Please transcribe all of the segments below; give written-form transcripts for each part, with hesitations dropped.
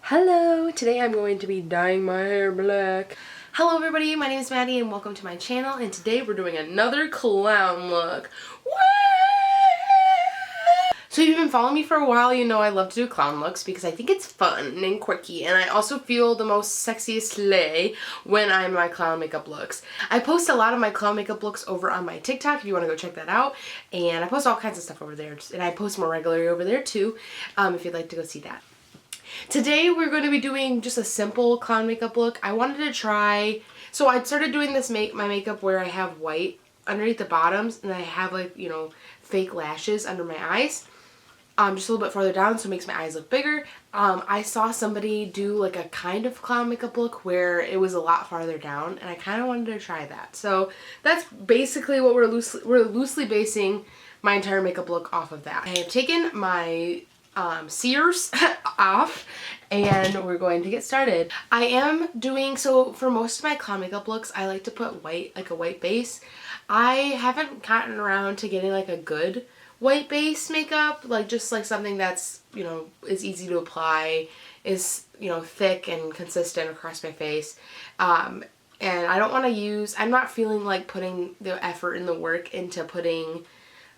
Hello, today I'm going to be dyeing my hair black. Hello everybody, my name is Maddie and welcome to my channel, and today we're doing another clown look. Woo! So if you've been following me for a while, you know I love to do clown looks because I think it's fun and quirky, and I also feel the most sexiest slay when I'm in my clown makeup looks. I post a lot of my clown makeup looks over on my TikTok if you want to go check that out, and I post all kinds of stuff over there, and I post more regularly over there too if you'd like to go see that. Today we're going to be doing just a simple clown makeup look. I wanted to try, so I started doing this my makeup where I have white underneath the bottoms and I have fake lashes under my eyes. Just a little bit farther down so it makes my eyes look bigger. I saw somebody do like a kind of clown makeup look where it was a lot farther down, and I kind of wanted to try that. So that's basically what we're loosely basing my entire makeup look off of that. I have taken my Sears off and we're going to get started. I am doing, so for most of my clown makeup looks I like to put white, like a white base. I haven't gotten around to getting like a good white base makeup, like just like something that's, you know, is easy to apply, is, you know, thick and consistent across my face. And I don't want to use, I'm not feeling like putting the effort and the work into putting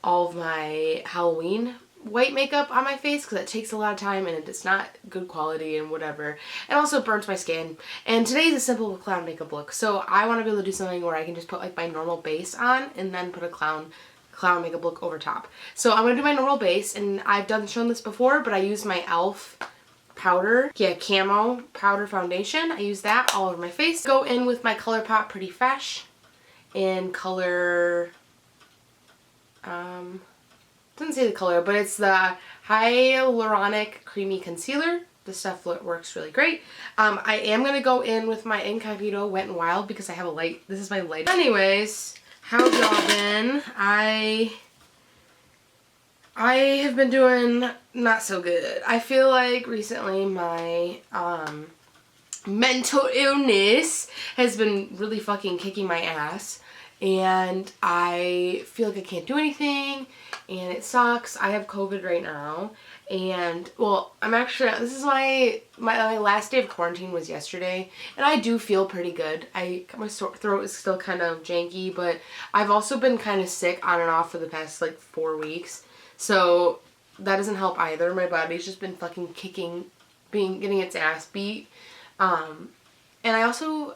all of my Halloween white makeup on my face because it takes a lot of time and it's not good quality and whatever, and also burns my skin. And today's a simple clown makeup look, so I want to be able to do something where I can just put like my normal base on and then put a clown makeup look over top. So I'm gonna do my normal base, and I've shown this before, but I use my e.l.f. powder, camo powder foundation. I use that all over my face. Go in with my ColourPop Pretty Fresh in color doesn't say the color, but it's the Hyaluronic Creamy Concealer. This stuff works really great. I am going to go in with my Incognito Wet n Wild because I have a light. This is my light. Anyways, how have y'all been? I have been doing not so good. I feel like recently my mental illness has been really fucking kicking my ass, and I feel like I can't do anything, and it sucks. I have COVID right now, and well, I'm actually, this is my last day of quarantine was yesterday, and I do feel pretty good. My throat is still kind of janky, but I've also been kind of sick on and off for the past like 4 weeks, so that doesn't help either. My body's just been fucking getting its ass beat, and I also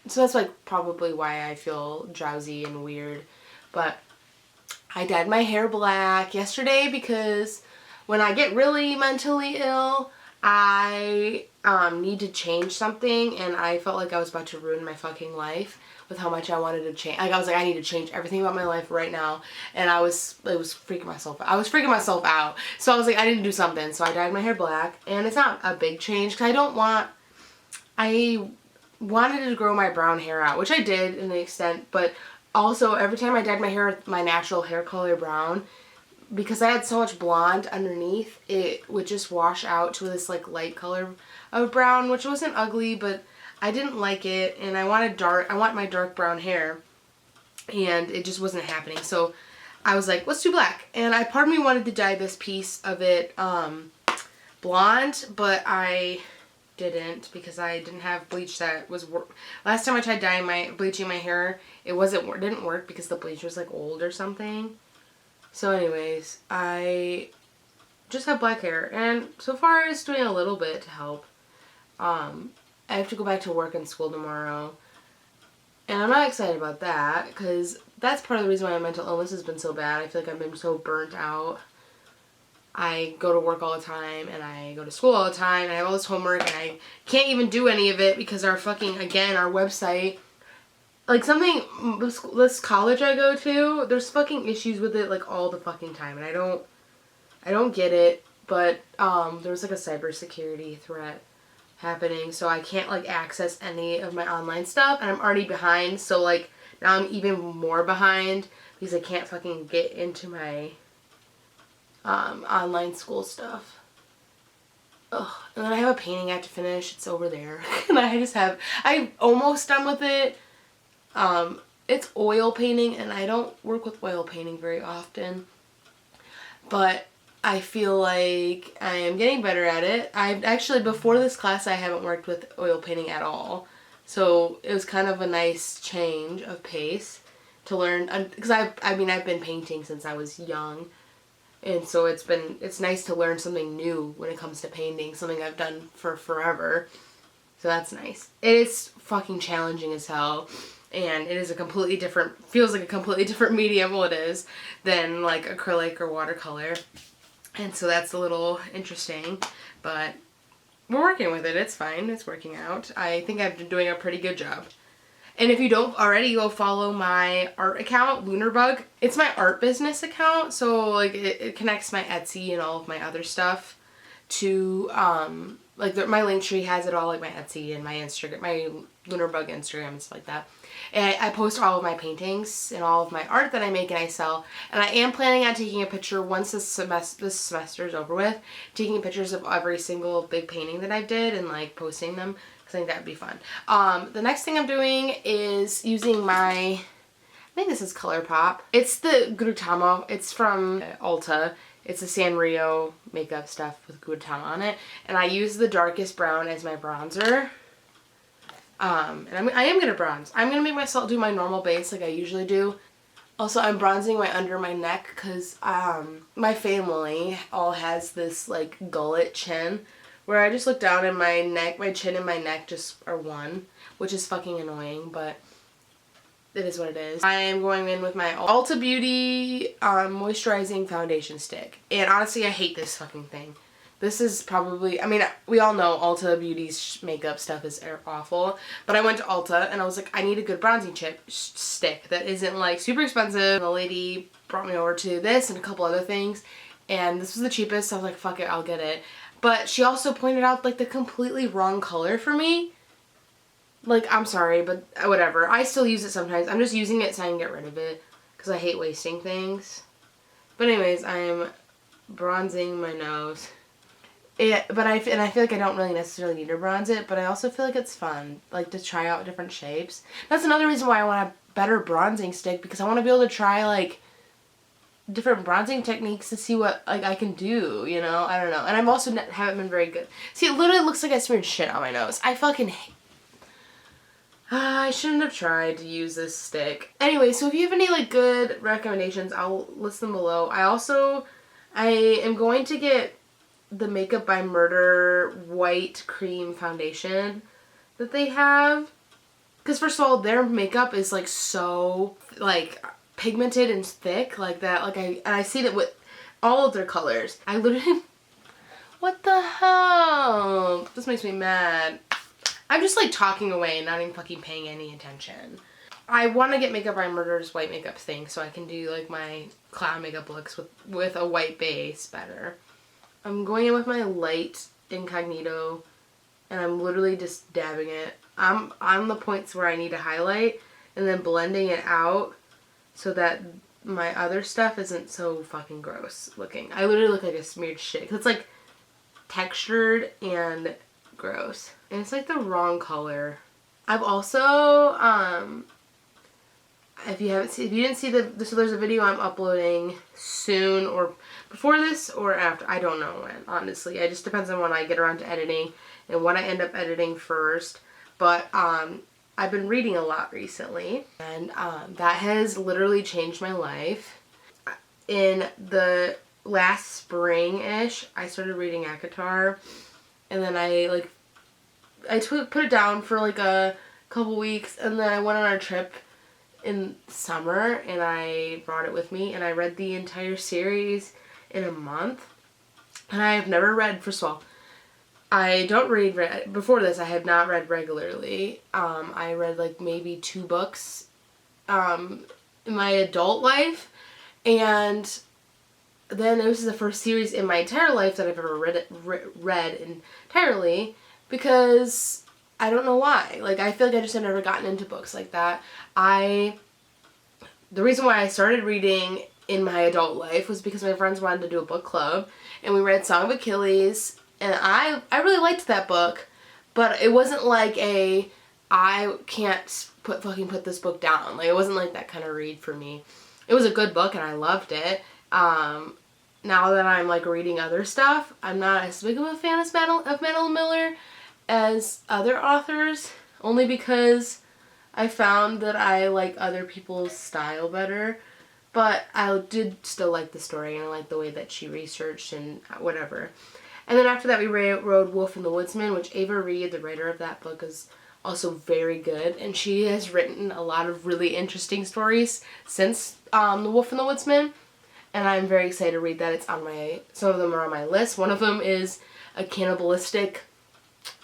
so that's like probably why I feel drowsy and weird. But I dyed my hair black yesterday because when I get really mentally ill, I need to change something, and I felt like I was about to ruin my fucking life with how much I wanted to change. Like I was like, I need to change everything about my life right now, and it was freaking myself out. I was freaking myself out. So I was like, I need to do something. So I dyed my hair black, and it's not a big change because I wanted to grow my brown hair out, which I did in the extent, but also every time I dyed my hair my natural hair color brown, because I had so much blonde underneath, it would just wash out to this like light color of brown, which wasn't ugly, but I didn't like it, and I want my dark brown hair, and it just wasn't happening. So I was like, let's do black. And part of me wanted to dye this piece of it blonde, but I didn't because I didn't have bleach that was last time I tried bleaching my hair, it didn't work because the bleach was like old or something. So anyways, I just have black hair, and so far it's doing a little bit to help. I have to go back to work and school tomorrow, and I'm not excited about that because that's part of the reason why my mental illness has been so bad. I feel like I've been so burnt out. I go to work all the time, and I go to school all the time, and I have all this homework, and I can't even do any of it because our website, like this college I go to, there's fucking issues with it like all the fucking time, and I don't get it, but there was like a cybersecurity threat happening, so I can't like access any of my online stuff, and I'm already behind, so like now I'm even more behind because I can't fucking get into my online school stuff. Ugh. And then I have a painting I have to finish. It's over there. And I'm almost done with it. It's oil painting, and I don't work with oil painting very often. But I feel like I am getting better at it. I've actually, before this class, I haven't worked with oil painting at all. So it was kind of a nice change of pace to learn. Because I've been painting since I was young. And so it's nice to learn something new when it comes to painting. Something I've done for forever. So that's nice. It is fucking challenging as hell. And it is feels like a completely different medium, well it is, than like acrylic or watercolor. And so that's a little interesting, but we're working with it. It's fine. It's working out. I think I've been doing a pretty good job. And if you don't already, go follow my art account, Lunarbug. It's my art business account, so like it connects my Etsy and all of my other stuff to my Linktree has it all, like my Etsy and my Instagram, my Lunarbug Instagram and stuff like that. And I post all of my paintings and all of my art that I make and I sell. And I am planning on taking a picture once this semester is over with, taking pictures of every single big painting that I did and like posting them, because I think that would be fun. The next thing I'm doing is using I think this is ColourPop. It's the Gudetama. It's from Ulta. It's the Sanrio makeup stuff with Gudetama on it. And I use the darkest brown as my bronzer. And I am going to bronze. I'm going to make myself do my normal base like I usually do. Also, I'm bronzing under my neck because my family all has this like gullet chin where I just look down and my chin and my neck just are one, which is fucking annoying, but it is what it is. I am going in with my Ulta Beauty moisturizing foundation stick. And honestly, I hate this fucking thing. This is probably, we all know Ulta Beauty's makeup stuff is awful, but I went to Ulta and I was like, I need a good bronzing stick that isn't like super expensive. The lady brought me over to this and a couple other things, and this was the cheapest, so I was like, fuck it, I'll get it. But she also pointed out like the completely wrong color for me. Like, I'm sorry, but whatever. I still use it sometimes. I'm just using it so I can get rid of it because I hate wasting things. But anyways, I'm bronzing my nose. But I feel like I don't really necessarily need to bronze it, but I also feel like it's fun, like to try out different shapes. That's another reason why I want a better bronzing stick, because I want to be able to try like different bronzing techniques to see what like I can do, you know? I don't know. And I've also haven't been very good. See, it literally looks like I smeared shit on my nose. I fucking hate. I shouldn't have tried to use this stick. Anyway, so if you have any like good recommendations, I'll list them below. I am going to get the Makeup by Murder white cream foundation that they have, because first of all, their makeup is like so like pigmented and thick like that. Like I see that with all of their colors. I literally, what the hell? This makes me mad. I'm just like talking away and not even fucking paying any attention. I want to get Makeup by Murder's white makeup thing so I can do like my clown makeup looks with a white base better. I'm going in with my light incognito and I'm literally just dabbing it. I'm on the points where I need to highlight and then blending it out so that my other stuff isn't so fucking gross looking. I literally look like a smeared shit because it's like textured and gross. And it's like the wrong color. I've also, if you didn't see so there's a video I'm uploading soon or before this or after. I don't know when, honestly. It just depends on when I get around to editing and what I end up editing first. But I've been reading a lot recently, and that has literally changed my life. In the last spring-ish, I started reading ACOTAR, and then I put it down for like a couple weeks, and then I went on a trip in summer and I brought it with me and I read the entire series in a month. And I have never read, first of all, I don't read, before this I had not read regularly. I read like maybe 2 books in my adult life, and then this is the first series in my entire life that I've ever read entirely, because I don't know why. Like, I feel like I just have never gotten into books like that. The reason why I started reading in my adult life was because my friends wanted to do a book club, and we read Song of Achilles, and I really liked that book, but it wasn't like I can't put this book down. Like, it wasn't like that kind of read for me. It was a good book, and I loved it. now that I'm like reading other stuff, I'm not as big of a fan of Madeline Miller as other authors, only because I found that I like other people's style better. But I did still like the story, and I like the way that she researched and whatever. And then after that, we read Wolf and the Woodsman, which Ava Reid, the writer of that book, is also very good. And she has written a lot of really interesting stories since The Wolf and the Woodsman. And I'm very excited to read that. It's on some of them are on my list. One of them is a cannibalistic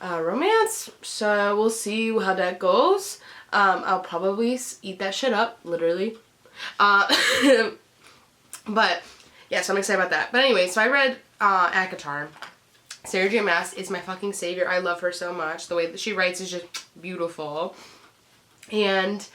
romance. So we'll see how that goes. I'll probably eat that shit up, literally. But yeah, so I'm excited about that. But anyway, so I read ACOTAR. Sarah J. Maas is my fucking savior. I love her so much. The way that she writes is just beautiful. And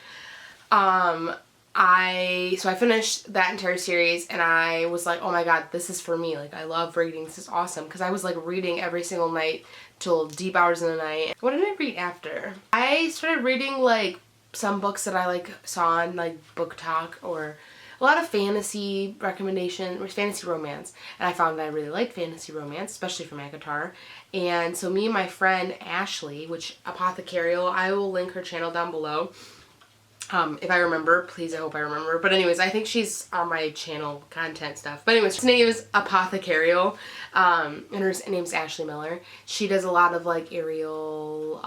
I finished that entire series, and I was like, oh my god, this is for me. Like, I love reading. This is awesome. Because I was like reading every single night till deep hours in the night. What did I read after? I started reading like some books that I like saw on like Book Talk, or a lot of fantasy recommendation, or fantasy romance. And I found that I really like fantasy romance, especially from ACOTAR. And so me and my friend Ashley, which Apothecarial, I will link her channel down below. If I remember, please, I hope I remember. But anyways, I think she's on my channel content stuff. But anyways, her name is Apothecarial, and her name's Ashley Miller. She does a lot of like aerial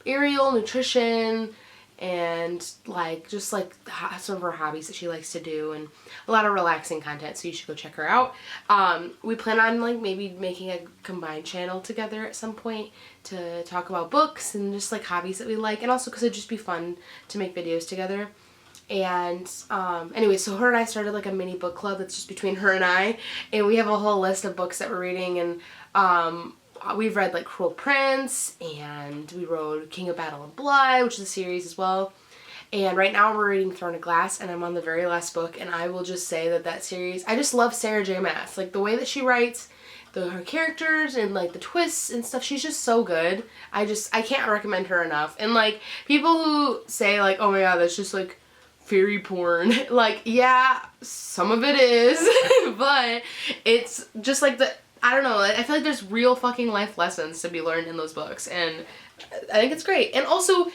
nutrition, and like just like some of her hobbies that she likes to do, and a lot of relaxing content, so you should go check her out. We plan on like maybe making a combined channel together at some point to talk about books and just like hobbies that we like, and also because it'd just be fun to make videos together. And anyway, so her and I started like a mini book club that's just between her and I, and we have a whole list of books that we're reading. And we've read like Cruel Prince, and we wrote King of Battle and Blood, which is a series as well. And right now we're reading Throne of Glass, and I'm on the very last book, and I will just say that series, I just love Sarah J. Maas. Like the way that she writes, her characters, and like the twists and stuff, she's just so good. I can't recommend her enough. And like people who say like, oh my god, that's just like fairy porn. Like, yeah, some of it is, but it's just like I don't know, I feel like there's real fucking life lessons to be learned in those books, and I think it's great. And also,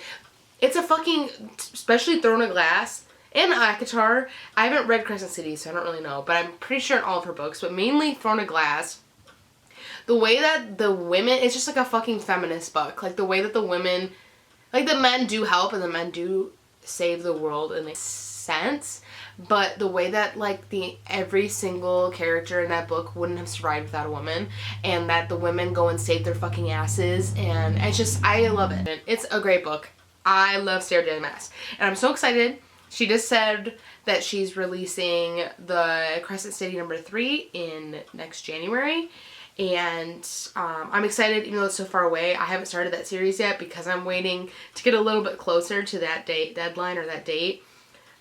it's a fucking, especially Throne of Glass and ACOTAR. I haven't read Crescent City, so I don't really know, but I'm pretty sure in all of her books, but mainly Throne of Glass, the way that the women, it's just like a fucking feminist book. Like the way that the women, like the men do help and the men do save the world in a sense, but the way that like every single character in that book wouldn't have survived without a woman, and that the women go and save their fucking asses, and it's just, I love it. It's a great book. I love Sarah J. Maas, and I'm so excited. She just said that she's releasing the Crescent City #3 in next January, and I'm excited, even though it's so far away. I haven't started that series yet because I'm waiting to get a little bit closer to that deadline or that date.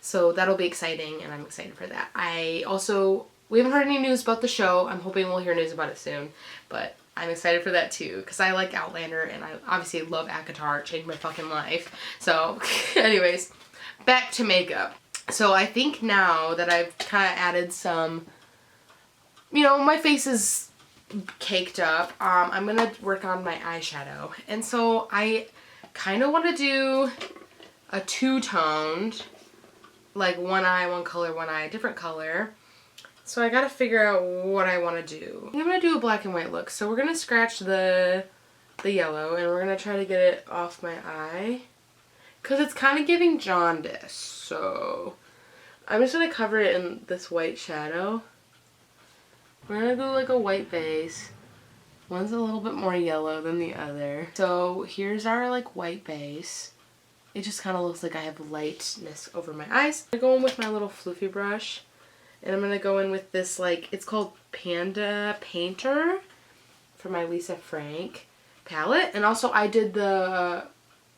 So that'll be exciting, and I'm excited for that. We haven't heard any news about the show. I'm hoping we'll hear news about it soon, but I'm excited for that too, because I like Outlander, and I obviously love ACOTAR. It changed my fucking life. So anyways, back to makeup. So I think now that I've kind of added some, my face is caked up, I'm gonna work on my eyeshadow. And so I kind of want to do a two-toned, like one eye, one color, one eye, different color. So I gotta figure out what I want to do. I'm gonna do a black and white look. So we're gonna scratch the yellow, and we're gonna try to get it off my eye, because it's kind of giving jaundice. So I'm just gonna cover it in this white shadow. We're gonna do like a white base. One's a little bit more yellow than the other. So here's our like white base. It just kind of looks like I have lightness over my eyes. I'm going with my little floofy brush, and I'm going to go in with this, like, it's called Panda Painter for my Lisa Frank palette. And also I did the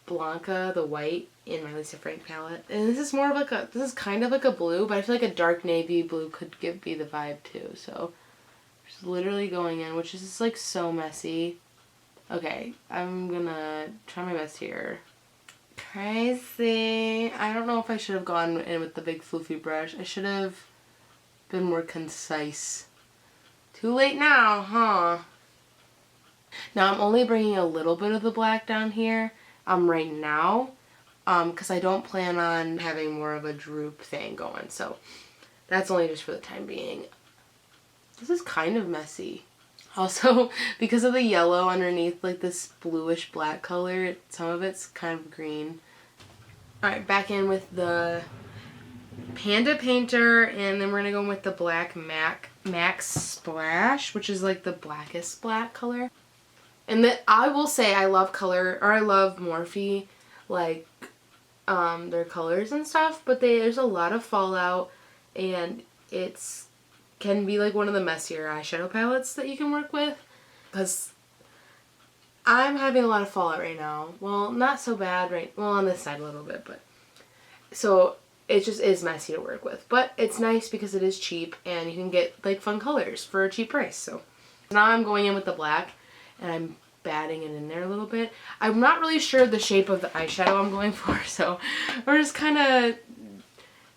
Blanca, the white, in my Lisa Frank palette. And this is more of like this is kind of like a blue, but I feel like a dark navy blue could be the vibe too. So just literally going in, which is just like so messy. Okay, I'm gonna try my best here. Crazy. I don't know if I should have gone in with the big floofy brush. I should have been more concise. Too late now, huh? Now I'm only bringing a little bit of the black down here right now because I don't plan on having more of a droop thing going. So that's only just for the time being. This is kind of messy. Also, because of the yellow underneath, like this bluish black color, some of it's kind of green. Alright, back in with the Panda Painter, and then we're gonna go with the black Max Splash, which is like the blackest black color. And that I will say I love color, or I love Morphe, like their colors and stuff, but there's a lot of fallout, and it's can be like one of the messier eyeshadow palettes that you can work with, because I'm having a lot of fallout right now. Well, not so bad well, on this side a little bit, but so it just is messy to work with, but it's nice because it is cheap and you can get like fun colors for a cheap price. So now I'm going in with the black and I'm batting it in there a little bit. I'm not really sure the shape of the eyeshadow I'm going for, so we're just kind of,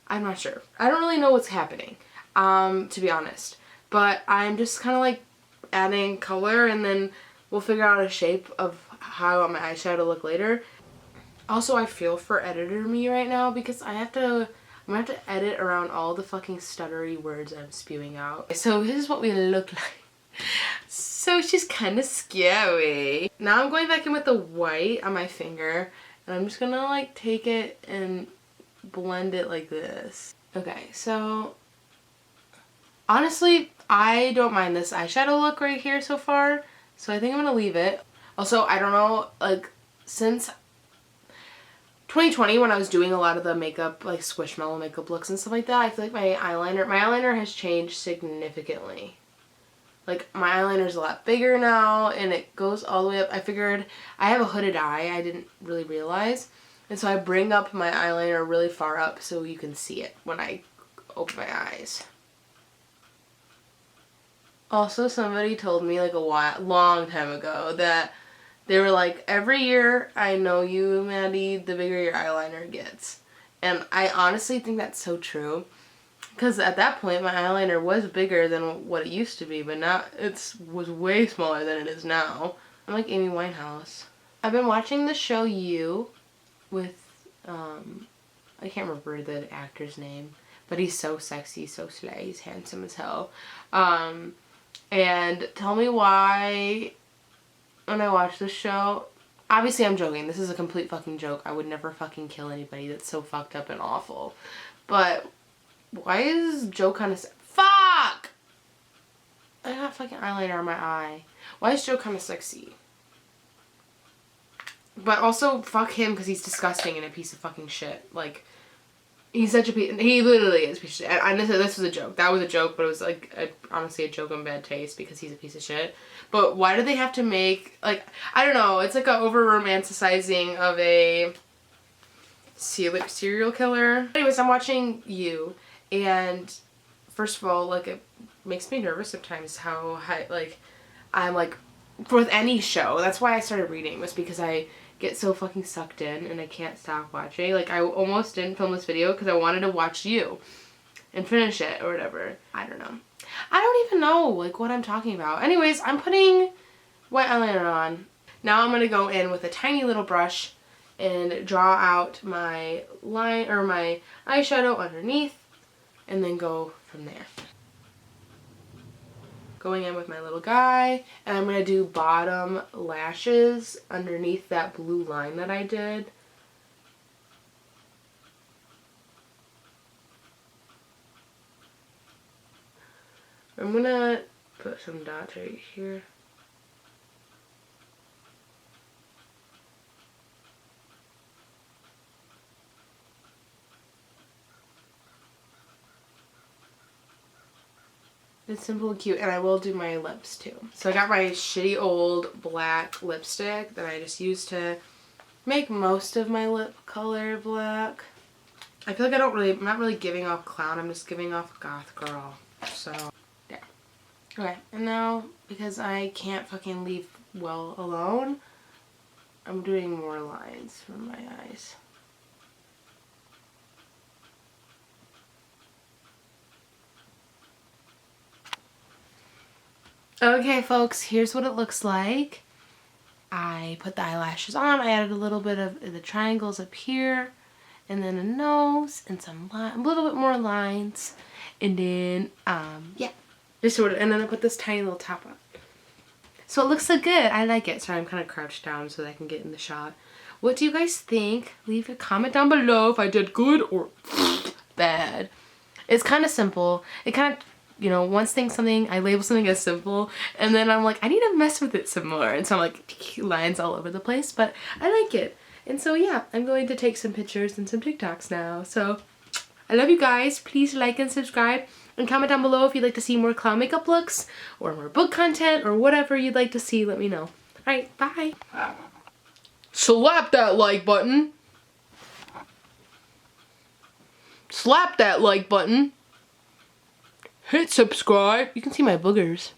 I'm not sure. I don't really know what's happening, to be honest, but I'm just kind of like adding color, and then we'll figure out a shape of how I want my eyeshadow to look later. Also, I feel for editor me right now because I'm gonna have to edit around all the fucking stuttery words I'm spewing out. So this is what we look like. So she's kind of scary. Now I'm going back in with the white on my finger, and I'm just gonna like take it and blend it like this. Okay, so honestly, I don't mind this eyeshadow look right here so far, so I think I'm gonna leave it. Also, I don't know, like, since 2020, when I was doing a lot of the makeup, like Squishmallow makeup looks and stuff like that, I feel like my eyeliner has changed significantly. Like, my eyeliner's a lot bigger now, and it goes all the way up. I figured I have a hooded eye, I didn't really realize, and so I bring up my eyeliner really far up so you can see it when I open my eyes. Also, somebody told me like long time ago that they were like, every year I know you, Maddie, the bigger your eyeliner gets. And I honestly think that's so true. Because at that point, my eyeliner was bigger than what it used to be, but now was way smaller than it is now. I'm like Amy Winehouse. I've been watching the show You with, I can't remember the actor's name, but he's so sexy, so slay, he's handsome as hell. And tell me why, when I watch this show, obviously I'm joking, this is a complete fucking joke, I would never fucking kill anybody, that's so fucked up and awful, but why is Joe kind of fuck! I got fucking eyeliner on my eye. Why is Joe kind of sexy? But also, fuck him because he's disgusting and a piece of fucking shit. Like, he's such a piece. He literally is a piece of shit. And this was a joke. That was a joke, but it was like honestly a joke in bad taste because he's a piece of shit. But why do they have to make, like, I don't know. It's like a over romanticizing of a serial killer. Anyways, I'm watching You, and first of all, like, it makes me nervous sometimes how high, like, I'm like, with any show. That's why I started reading, was because I get so fucking sucked in and I can't stop watching. Like, I almost didn't film this video because I wanted to watch You and finish it or whatever. I don't know. I don't even know, like, what I'm talking about. Anyways, I'm putting white eyeliner on. Now I'm going to go in with a tiny little brush and draw out my line, or my eyeshadow underneath, and then go from there. Going in with my little guy, and I'm going to do bottom lashes underneath that blue line that I did. I'm going to put some dots right here. It's simple and cute, and I will do my lips too. So I got my shitty old black lipstick that I just used to make most of my lip color black. I feel like I'm not really giving off clown, I'm just giving off goth girl. So, yeah. Okay, and now, because I can't fucking leave well alone, I'm doing more lines for my eyes. Okay, folks, here's what it looks like. I put the eyelashes on. I added a little bit of the triangles up here, and then a nose and a little bit more lines, and then yeah, just sort of. And then I put this tiny little top on. So it looks so good. I like it. Sorry, I'm kind of crouched down so that I can get in the shot. What do you guys think? Leave a comment down below if I did good or bad. It's kind of simple. It kind of, you know, once I label something as simple, and then I'm like, I need to mess with it some more. And so I'm like, lines all over the place, but I like it. And so yeah, I'm going to take some pictures and some TikToks now. So I love you guys. Please like and subscribe. And comment down below if you'd like to see more clown makeup looks or more book content or whatever you'd like to see. Let me know. Alright, bye. Slap that like button. Slap that like button. Hit subscribe. You can see my boogers.